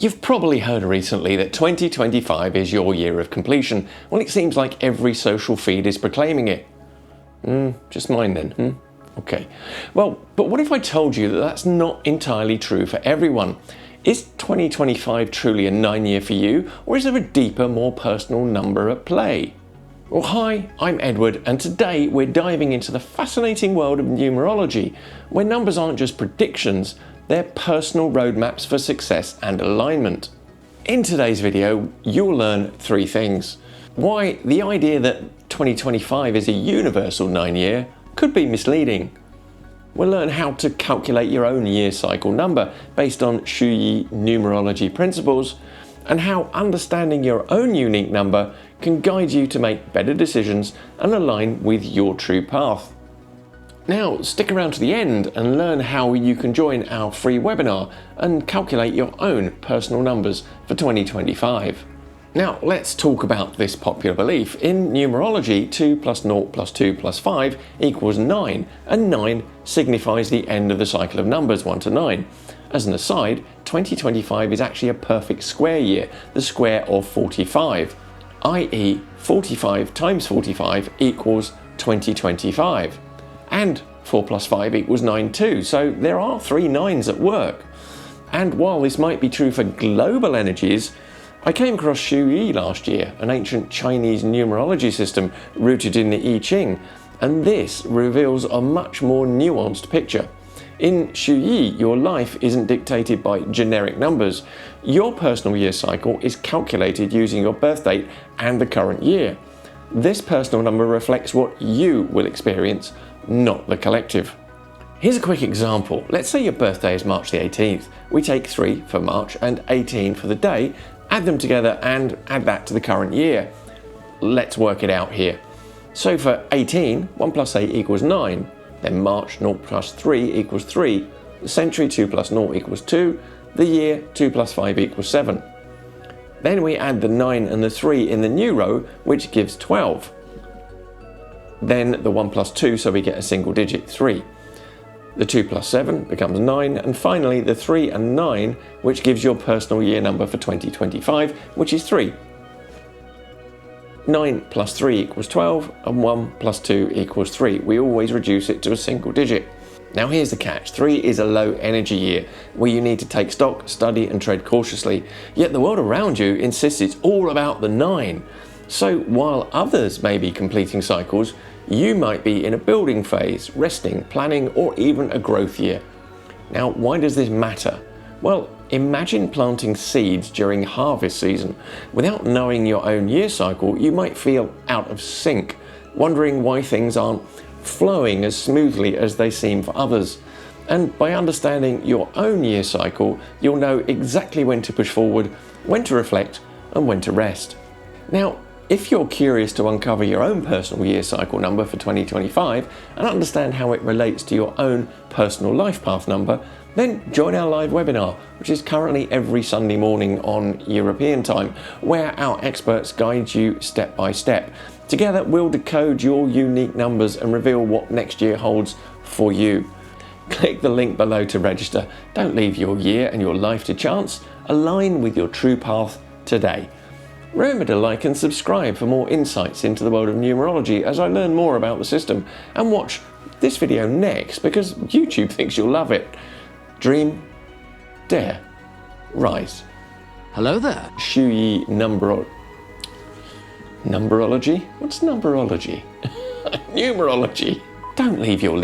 You've probably heard recently that 2025 is your year of completion. Well, it seems like every social feed is proclaiming it. Just mine then, Okay. Well, but what if I told you that that's not entirely true for everyone? Is 2025 truly a 9-year for you, or is there a deeper, more personal number at play? Well, hi, I'm Edward, and today we're diving into the fascinating world of numerology, where numbers aren't just predictions, they're personal roadmaps for success and alignment. In today's video, you'll learn 3 things. Why the idea that 2025 is a universal 9-year could be misleading. We'll learn how to calculate your own year cycle number based on Shuyi numerology principles, and how understanding your own unique number can guide you to make better decisions and align with your true path. Now, stick around to the end and learn how you can join our free webinar and calculate your own personal numbers for 2025. Now, let's talk about this popular belief. In numerology, 2 plus 0 plus 2 plus 5 equals 9, and 9 signifies the end of the cycle of numbers 1 to 9. As an aside, 2025 is actually a perfect square year, the square of 45, i.e. 45 times 45 equals 2025. And 4 plus 5 equals 9 too, so there are 3 9s at work. And while this might be true for global energies, I came across Shuyi last year, an ancient Chinese numerology system rooted in the I Ching, and this reveals a much more nuanced picture. In Shuyi, your life isn't dictated by generic numbers. Your personal year cycle is calculated using your birth date and the current year. This personal number reflects what you will experience, not the collective. Here's a quick example. Let's say your birthday is March the 18th. We take 3 for March and 18 for the day, add them together and add that to the current year. Let's work it out here. So for 18, 1 plus 8 equals 9. Then March 0 plus 3 equals 3. The century 2 plus 0 equals 2. The year 2 plus 5 equals 7. Then we add the 9 and the 3 in the new row, which gives 12. Then the 1 plus 2, so we get a single digit, 3. The 2 plus 7 becomes 9, and finally the 3 and 9, which gives your personal year number for 2025, which is 3. 9 plus 3 equals 12, and 1 plus 2 equals 3. We always reduce it to a single digit. Now here's the catch. 3 is a low energy year, where you need to take stock, study and tread cautiously. Yet the world around you insists it's all about the 9. So while others may be completing cycles, you might be in a building phase, resting, planning, or even a growth year. Now, why does this matter? Well, imagine planting seeds during harvest season. Without knowing your own year cycle, you might feel out of sync, wondering why things aren't flowing as smoothly as they seem for others. And by understanding your own year cycle, you'll know exactly when to push forward, when to reflect, and when to rest. Now, if you're curious to uncover your own personal year cycle number for 2025 and understand how it relates to your own personal life path number, then join our live webinar, which is currently every Sunday morning on European time, where our experts guide you step by step. Together, we'll decode your unique numbers and reveal what next year holds for you. Click the link below to register. Don't leave your year and your life to chance. Align with your true path today. Remember to like and subscribe for more insights into the world of numerology as I learn more about the system, and watch this video next because YouTube thinks you'll love it. Dream, dare, rise. Hello there. Shuyi numerology? What's numerology? Numerology. Don't leave your